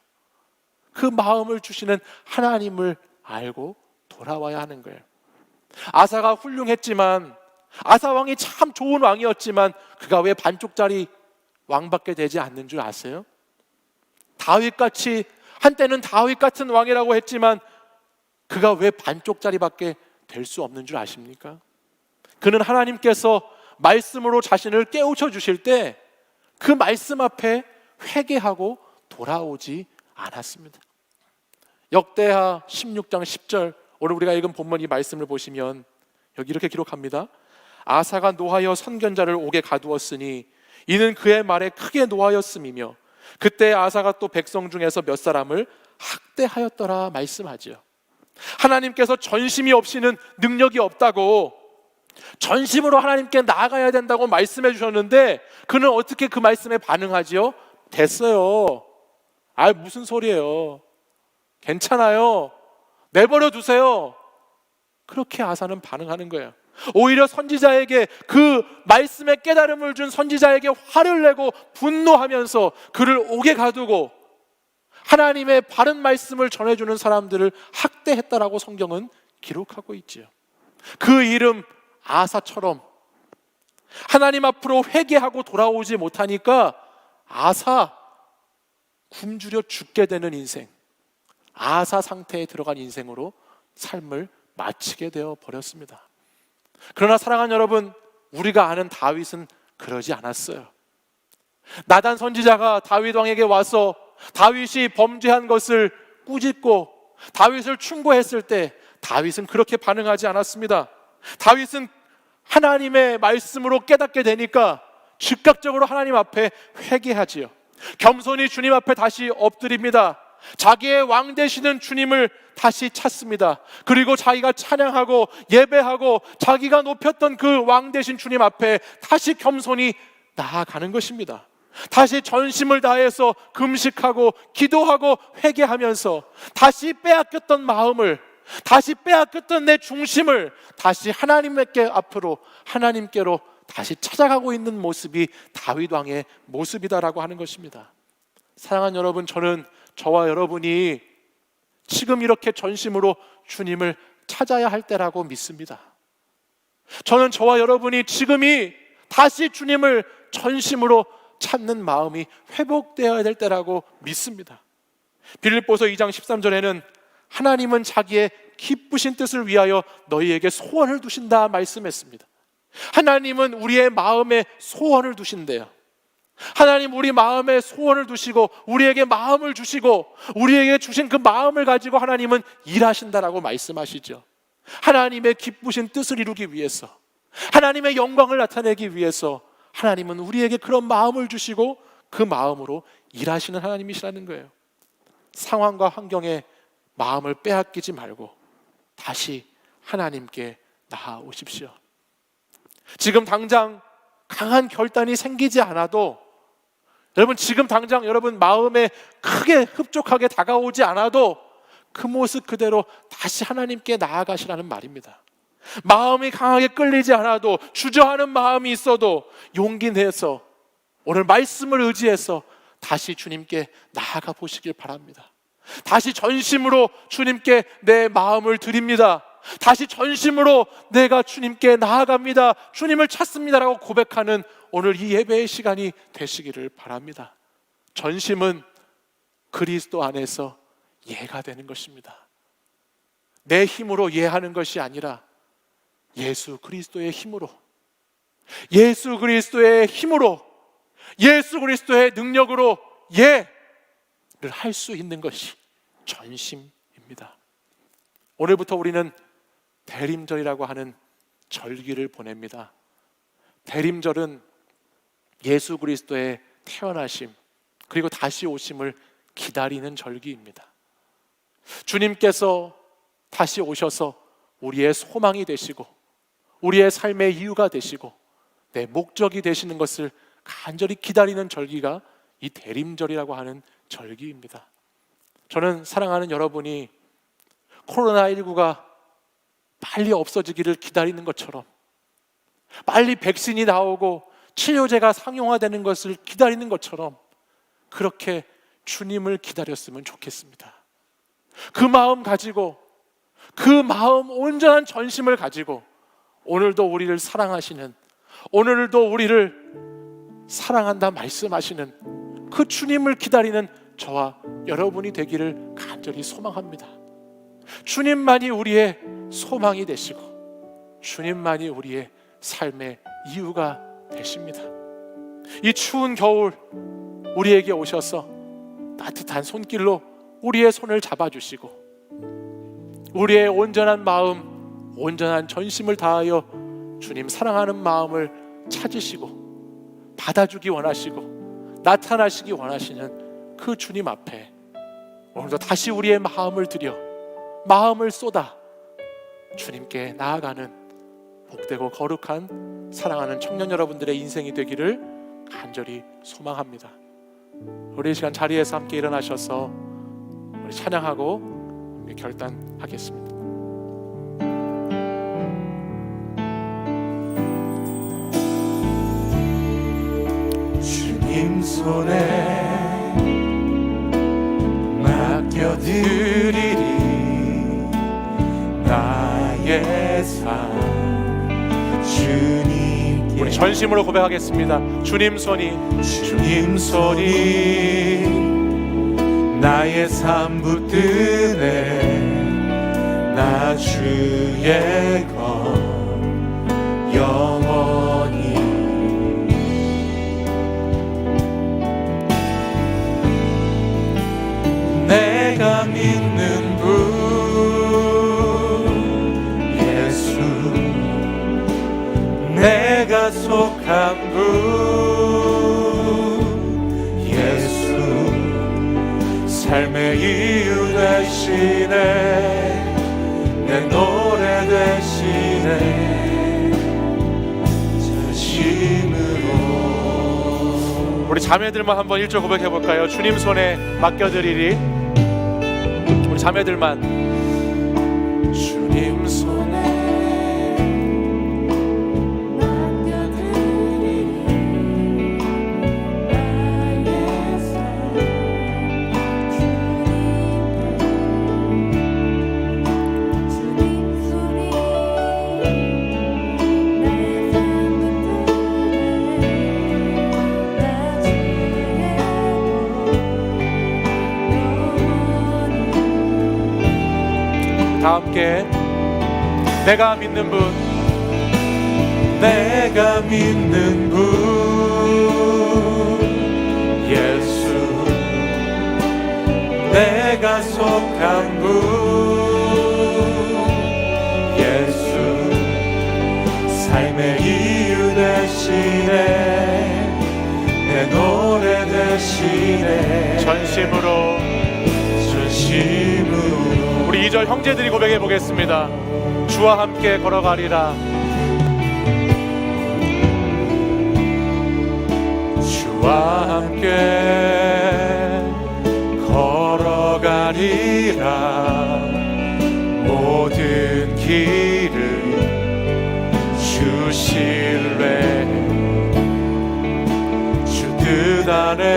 그 마음을 주시는 하나님을 알고 돌아와야 하는 거예요. 아사가 훌륭했지만, 아사 왕이 참 좋은 왕이었지만 그가 왜 반쪽짜리 왕밖에 되지 않는 줄 아세요? 다윗같이, 한때는 다윗 같은 왕이라고 했지만 그가 왜 반쪽짜리밖에 될 수 없는 줄 아십니까? 그는 하나님께서 말씀으로 자신을 깨우쳐 주실 때 그 말씀 앞에 회개하고 돌아오지 않았습니다. 역대하 16장 10절, 오늘 우리가 읽은 본문 이 말씀을 보시면 여기 이렇게 기록합니다. 아사가 노하여 선견자를 옥에 가두었으니 이는 그의 말에 크게 노하였음이며 그때 아사가 또 백성 중에서 몇 사람을 학대하였더라 말씀하지요. 하나님께서 전심이 없이는 능력이 없다고, 전심으로 하나님께 나아가야 된다고 말씀해 주셨는데 그는 어떻게 그 말씀에 반응하지요? 됐어요. 무슨 소리예요. 괜찮아요. 내버려 두세요. 그렇게 아사는 반응하는 거예요. 오히려 선지자에게, 그 말씀의 깨달음을 준 선지자에게 화를 내고 분노하면서 그를 옥에 가두고 하나님의 바른 말씀을 전해주는 사람들을 학대했다라고 성경은 기록하고 있지요. 그 이름 아사처럼 하나님 앞으로 회개하고 돌아오지 못하니까 아사, 굶주려 죽게 되는 인생, 아사 상태에 들어간 인생으로 삶을 마치게 되어 버렸습니다. 그러나 사랑하는 여러분, 우리가 아는 다윗은 그러지 않았어요. 나단 선지자가 다윗 왕에게 와서 다윗이 범죄한 것을 꾸짖고 다윗을 충고했을 때 다윗은 그렇게 반응하지 않았습니다. 다윗은 하나님의 말씀으로 깨닫게 되니까 즉각적으로 하나님 앞에 회개하지요. 겸손히 주님 앞에 다시 엎드립니다. 자기의 왕 되시는 주님을 다시 찾습니다. 그리고 자기가 찬양하고 예배하고 자기가 높였던 그 왕 되신 주님 앞에 다시 겸손히 나아가는 것입니다. 다시 전심을 다해서 금식하고 기도하고 회개하면서 다시 빼앗겼던 마음을, 다시 빼앗겼던 내 중심을 다시 하나님께 앞으로, 하나님께로 다시 찾아가고 있는 모습이 다윗 왕의 모습이다라고 하는 것입니다. 사랑하는 여러분, 저는 저와 여러분이 지금 이렇게 전심으로 주님을 찾아야 할 때라고 믿습니다. 저는 저와 여러분이 지금이 다시 주님을 전심으로 찾는 마음이 회복되어야 될 때라고 믿습니다. 빌립보서 2장 13절에는 하나님은 자기의 기쁘신 뜻을 위하여 너희에게 소원을 두신다 말씀했습니다. 하나님은 우리의 마음에 소원을 두신대요. 하나님 우리 마음에 소원을 두시고 우리에게 마음을 주시고 우리에게 주신 그 마음을 가지고 하나님은 일하신다라고 말씀하시죠. 하나님의 기쁘신 뜻을 이루기 위해서, 하나님의 영광을 나타내기 위해서 하나님은 우리에게 그런 마음을 주시고 그 마음으로 일하시는 하나님이시라는 거예요. 상황과 환경에 마음을 빼앗기지 말고 다시 하나님께 나아오십시오. 지금 당장 강한 결단이 생기지 않아도, 여러분 지금 당장 여러분 마음에 크게 흡족하게 다가오지 않아도 그 모습 그대로 다시 하나님께 나아가시라는 말입니다. 마음이 강하게 끌리지 않아도, 주저하는 마음이 있어도 용기 내서 오늘 말씀을 의지해서 다시 주님께 나아가 보시길 바랍니다. 다시 전심으로 주님께 내 마음을 드립니다. 다시 전심으로 내가 주님께 나아갑니다, 주님을 찾습니다라고 고백하는 오늘 이 예배의 시간이 되시기를 바랍니다. 전심은 그리스도 안에서 예가 되는 것입니다. 내 힘으로 예하는 것이 아니라 예수 그리스도의 힘으로, 예수 그리스도의 힘으로, 예수 그리스도의 능력으로 예를 할 수 있는 것이 전심입니다. 오늘부터 우리는 대림절이라고 하는 절기를 보냅니다. 대림절은 예수 그리스도의 태어나심 그리고 다시 오심을 기다리는 절기입니다. 주님께서 다시 오셔서 우리의 소망이 되시고 우리의 삶의 이유가 되시고 내 목적이 되시는 것을 간절히 기다리는 절기가 이 대림절이라고 하는 절기입니다. 저는 사랑하는 여러분이 코로나19가 빨리 없어지기를 기다리는 것처럼, 빨리 백신이 나오고 치료제가 상용화되는 것을 기다리는 것처럼 그렇게 주님을 기다렸으면 좋겠습니다. 그 마음 가지고, 그 마음 온전한 전심을 가지고 오늘도 우리를 사랑하시는, 오늘도 우리를 사랑한다 말씀하시는 그 주님을 기다리는 저와 여러분이 되기를 간절히 소망합니다. 주님만이 우리의 소망이 되시고 주님만이 우리의 삶의 이유가 되십니다. 이 추운 겨울 우리에게 오셔서 따뜻한 손길로 우리의 손을 잡아주시고 우리의 온전한 마음, 온전한 전심을 다하여 주님 사랑하는 마음을 찾으시고 받아주기 원하시고 나타나시기 원하시는 그 주님 앞에 오늘도 다시 우리의 마음을 들여 마음을 쏟아 주님께 나아가는 복되고 거룩한 사랑하는 청년 여러분들의 인생이 되기를 간절히 소망합니다. 우리 이 시간 자리에서 함께 일어나셔서 우리 찬양하고 함께 결단하겠습니다. 주님 손에 맡겨드리리 나의 삶 주님께. 우리 전심으로 고백하겠습니다. 주님 손이 나의 삶 붙드네. 나 주의 것 영원히. 내가 믿는 분 예수, 내가 속한 분 예수, 삶의 이유 되시네. 내 노래 되시네. 전심으로. 우리 자매들만 한번 1절 고백해볼까요? 주님 손에 맡겨드리리. 우리 자매들만. 주님 손에 다 함께. 내가 믿는 분, 내가 믿는 분 예수, 내가 속한 분 예수, 삶의 이유 되시네. 내 노래 되시네. 전심으로. 우리 2절 형제들이 고백해 보겠습니다. 주와 함께 걸어가리라. 주와 함께 걸어가리라. 모든 길을 주실래. 주 뜻 안에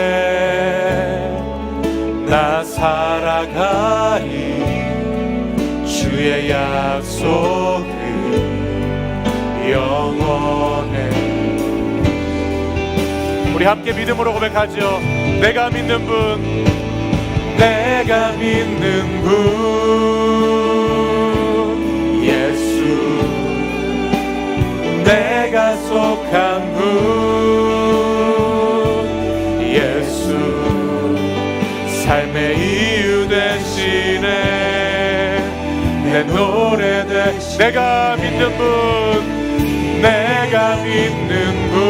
나 살아가리. 주의 약속은 영원해. 우리 함께 믿음으로 고백하죠. 내가 믿는 분, 내가 믿는 분 예수, 내가 속한 분 예수, 삶의 이유 되시네. 내 노래 되시네. 내가 믿는 분, 내가 믿는 분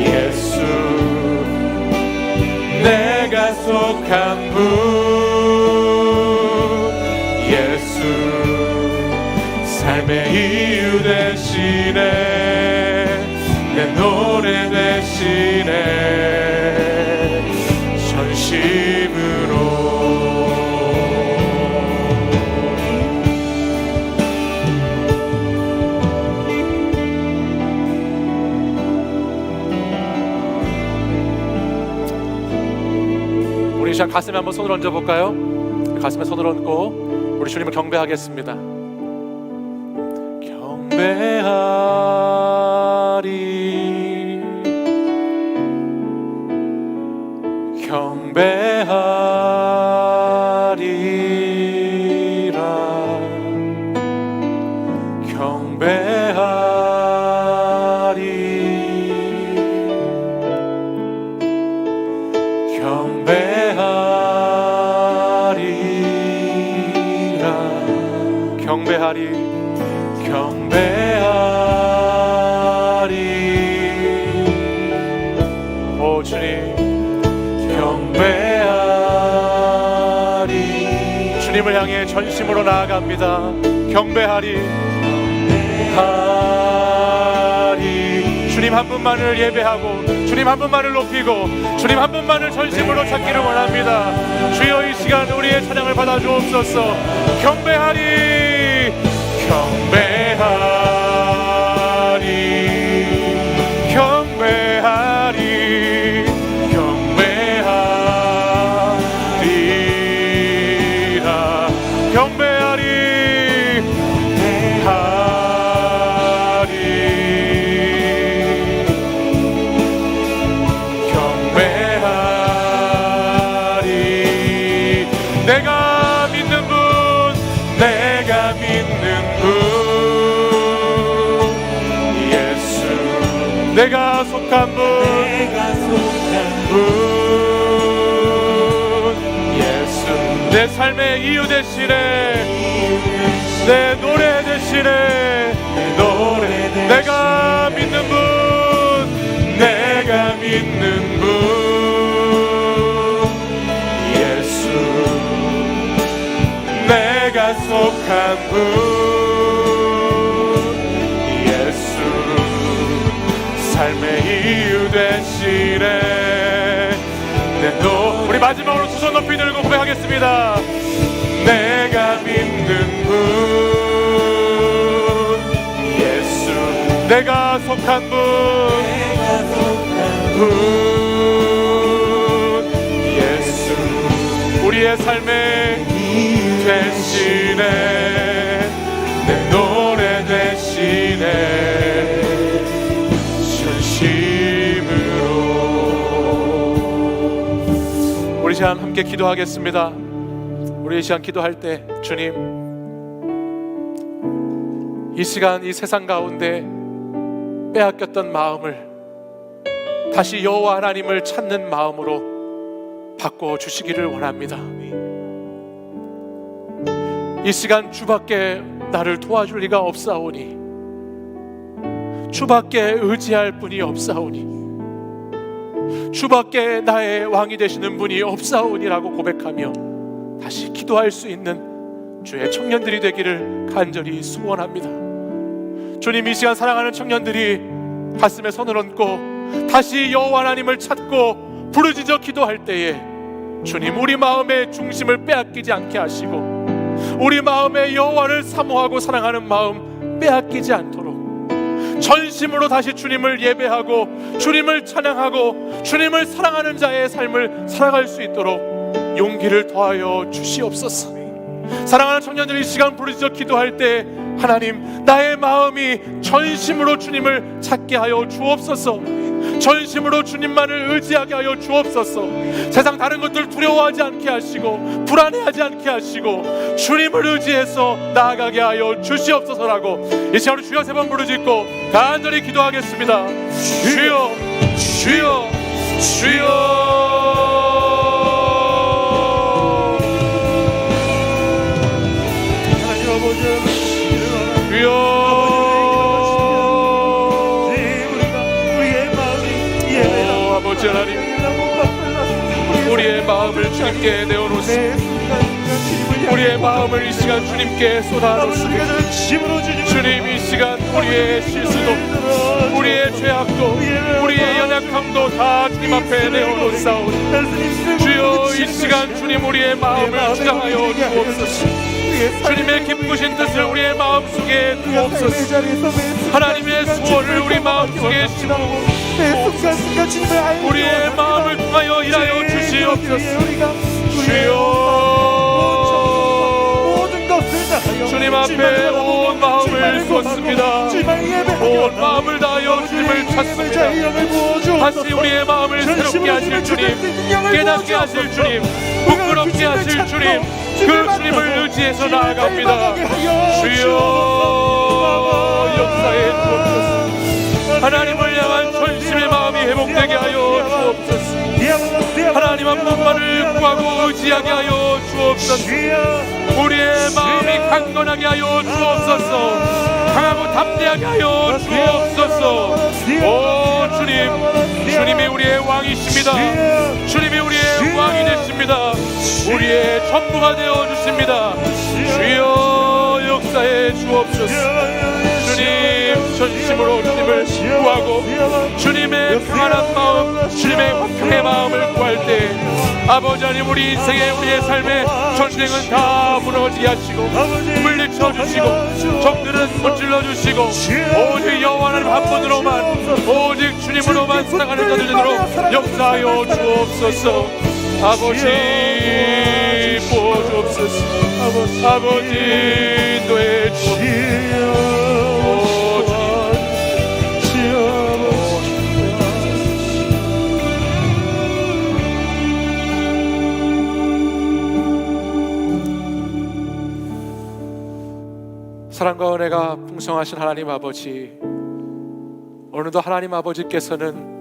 예수, 내가 속한 분 예수, 삶의 이유 되시네. 내 노래 되시네. 전심으로. 시간 가슴에 한번 손을 얹어 볼까요? 가슴에 손을 얹고 우리 주님을 경배하겠습니다. 경배하리 경배하리라 경배하리 경배하리라 경배하리 경배하리 오 주님 경배하리 주님을 향해 전심으로 나아갑니다. 경배하리 하리 주님 한 분만을 예배하고 주님 한 분만을 높이고 주님 한 분만을 전심으로 찾기를 원합니다. 주여 이 시간 우리의 찬양을 받아 주옵소서. 경배하리 경배하리 경배하리 경배하리라 경배하리 하리 경배하리 내가 믿는 분 내가 믿는 분 예수 내가 속한 분 예수 내 삶의 이유 되시네 내 노래 되시네 내가 믿는 분 내가 믿는 분 예수 내가 속한 분 예수 삶의 이유 되시네 우리 마지막으로 두 손 높이 들고 고백하겠습니다. 내가 믿는 분 예수 내가 속한 분 예수 우리의 삶의 되시네 내 노래 되시네 진심으로 우리 시간 함께 기도하겠습니다. 우리 이 시간 기도할 때 주님 이 시간 이 세상 가운데 빼앗겼던 마음을 다시 여호와 하나님을 찾는 마음으로 바꿔주시기를 원합니다. 이 시간 주밖에 나를 도와줄 리가 없사오니 주밖에 의지할 분이 없사오니 주밖에 나의 왕이 되시는 분이 없사오니라고 고백하며 다시 기도할 수 있는 주의 청년들이 되기를 간절히 소원합니다. 주님 이 시간 사랑하는 청년들이 가슴에 손을 얹고 다시 여호와 하나님을 찾고 부르짖어 기도할 때에 주님 우리 마음의 중심을 빼앗기지 않게 하시고 우리 마음에 여호와를 사모하고 사랑하는 마음 빼앗기지 않도록 전심으로 다시 주님을 예배하고 주님을 찬양하고 주님을 사랑하는 자의 삶을 살아갈 수 있도록 용기를 더하여 주시옵소서. 사랑하는 청년들이 이 시간 부르짖어 기도할 때 하나님 나의 마음이 전심으로 주님을 찾게 하여 주옵소서. 전심으로 주님만을 의지하게 하여 주옵소서. 세상 다른 것들 두려워하지 않게 하시고 불안해하지 않게 하시고 주님을 의지해서 나아가게 하여 주시옵소서라고 이 시간으로 주여 세 번 부르짖고 간절히 기도하겠습니다. 주여 주여 주여 아버지 하나님 우리의 마음을 주님께 내어놓습니다. 우리의 마음을 이 시간 주님께 쏟아놓습니다. 주님 이 시간 우리의 실수도 우리의 죄악도 우리의 연약함도 다 주님 앞에 내어놓사오니 주여 이 시간 주님 우리의 마음을 주장하여 주옵소서. 주님의 기쁘신 뜻을 우리의 마음속에 두옵소서. 하나님의 소원을 우리 마음속에 심고 우리의 마음을 통하여 일하여 주시옵소서. 주여 주님 앞에 온 마음을 쏟습니다. 온 마음을 다하여 주님을 찾습니다. 다시 우리의 마음을 새롭게 하실 주님, 깨닫게 하실 주님, 부끄럽게 하실 주님, 그 주님을 의지해서 나아갑니다. 주여 역사에 주옵소서. 하나님을 향한 전심의 마음이 회복되게 하여 주옵소서. 하나님 한 분만을 구하고 의지하게 하여 주옵소서. 우리의 마음이 강건하게 하여 주옵소서. 강하고 담대하게 하여 주옵소서. 오 주님, 주님이 우리의 왕이십니다. 주님이 우리의 왕이 되십니다. 우리의 전부가 되어 주십니다. 주여 역사해 주옵소서. 주님 전심으로 주님을 구하고 주님의 평안한 마음, 주님의 화평의 마음을 구할 때 아버지 하나님 우리 인생의 우리의 삶의 전쟁은 다 무너지게 하시고 물리쳐 주시고 적들은 무찔러 주시고 오직 여호와 하나님 한 분으로만 오직 주님으로만 살아가는 자들 되도록 역사하여 주옵소서. 아버지 보주옵소서. 아버지 인도해 주옵소서. 사랑과 은혜가 풍성하신 하나님 아버지, 오늘도 하나님 아버지께서는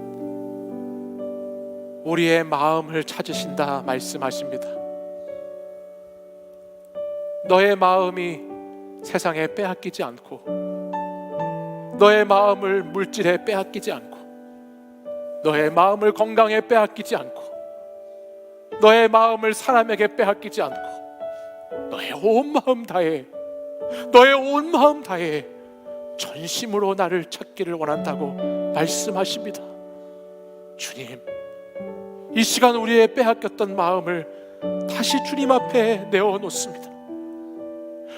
우리의 마음을 찾으신다 말씀하십니다. 너의 마음이 세상에 빼앗기지 않고, 너의 마음을 물질에 빼앗기지 않고, 너의 마음을 건강에 빼앗기지 않고, 너의 마음을 사람에게 빼앗기지 않고, 너의 온 마음 다해, 너의 온 마음 다해 전심으로 나를 찾기를 원한다고 말씀하십니다. 주님, 이 시간 우리의 빼앗겼던 마음을 다시 주님 앞에 내어놓습니다.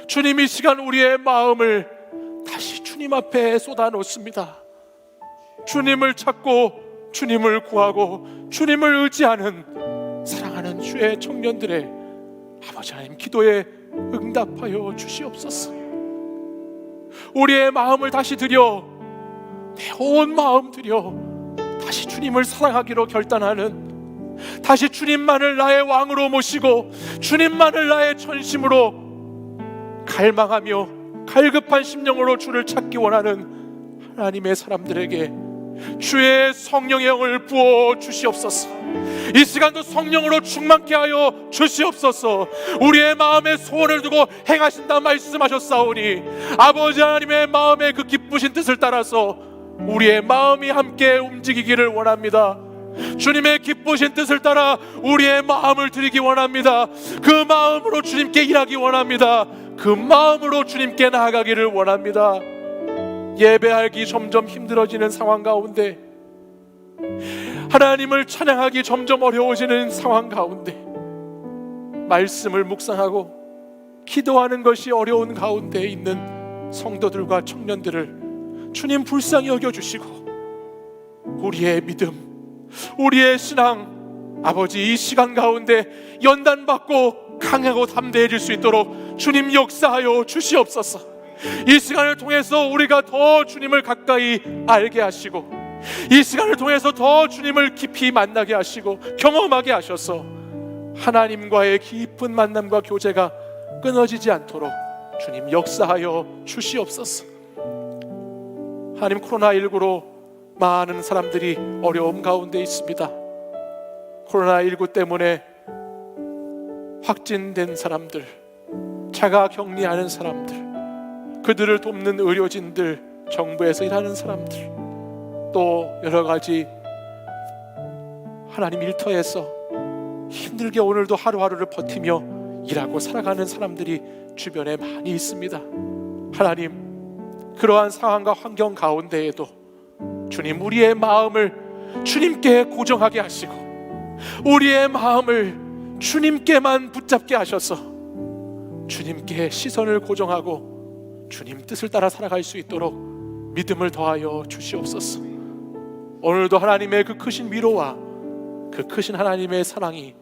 주님, 이 시간 우리의 마음을 다시 주님 앞에 쏟아놓습니다. 주님을 찾고 주님을 구하고 주님을 의지하는 사랑하는 주의 청년들의 아버지 하나님 기도에 응답하여 주시옵소서. 우리의 마음을 다시 드려, 내 온 마음 드려 다시 주님을 사랑하기로 결단하는, 다시 주님만을 나의 왕으로 모시고 주님만을 나의 전심으로 갈망하며 갈급한 심령으로 주를 찾기 원하는 하나님의 사람들에게 주의 성령의 영을 부어 주시옵소서. 이 시간도 성령으로 충만케 하여 주시옵소서. 우리의 마음에 소원을 두고 행하신다 말씀하셨사오니 아버지 하나님의 마음에 그 기쁘신 뜻을 따라서 우리의 마음이 함께 움직이기를 원합니다. 주님의 기쁘신 뜻을 따라 우리의 마음을 드리기 원합니다. 그 마음으로 주님께 일하기 원합니다. 그 마음으로 주님께 나아가기를 원합니다. 예배하기 점점 힘들어지는 상황 가운데, 하나님을 찬양하기 점점 어려워지는 상황 가운데, 말씀을 묵상하고 기도하는 것이 어려운 가운데 있는 성도들과 청년들을 주님 불쌍히 여겨주시고 우리의 믿음, 우리의 신앙 아버지 이 시간 가운데 연단받고 강하고 담대해질 수 있도록 주님 역사하여 주시옵소서. 이 시간을 통해서 우리가 더 주님을 가까이 알게 하시고, 이 시간을 통해서 더 주님을 깊이 만나게 하시고 경험하게 하셔서 하나님과의 깊은 만남과 교제가 끊어지지 않도록 주님 역사하여 주시옵소서. 하나님, 코로나19로 많은 사람들이 어려움 가운데 있습니다. 코로나19 때문에 확진된 사람들, 자가 격리하는 사람들, 그들을 돕는 의료진들, 정부에서 일하는 사람들, 또 여러 가지 하나님 일터에서 힘들게 오늘도 하루하루를 버티며 일하고 살아가는 사람들이 주변에 많이 있습니다. 하나님, 그러한 상황과 환경 가운데에도 주님, 우리의 마음을 주님께 고정하게 하시고 우리의 마음을 주님께만 붙잡게 하셔서 주님께 시선을 고정하고 주님 뜻을 따라 살아갈 수 있도록 믿음을 더하여 주시옵소서. 오늘도 하나님의 그 크신 위로와 그 크신 하나님의 사랑이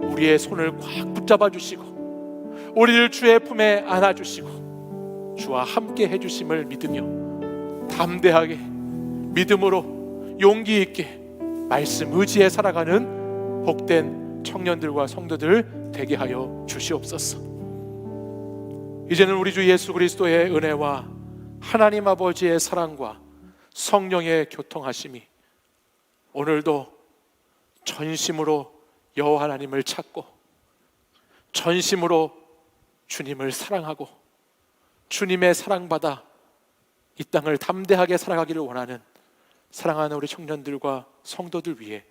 우리의 손을 꽉 붙잡아 주시고 우리를 주의 품에 안아 주시고 주와 함께 해주심을 믿으며 담대하게 믿음으로 용기 있게 말씀 의지에 살아가는 복된 청년들과 성도들 되게 하여 주시옵소서. 이제는 우리 주 예수 그리스도의 은혜와 하나님 아버지의 사랑과 성령의 교통하심이 오늘도 전심으로 여호와 하나님을 찾고 전심으로 주님을 사랑하고 주님의 사랑받아 이 땅을 담대하게 살아가기를 원하는 사랑하는 우리 청년들과 성도들 위해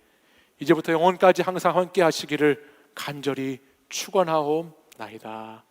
이제부터 영원까지 항상 함께 하시기를 간절히 축원하옵나이다.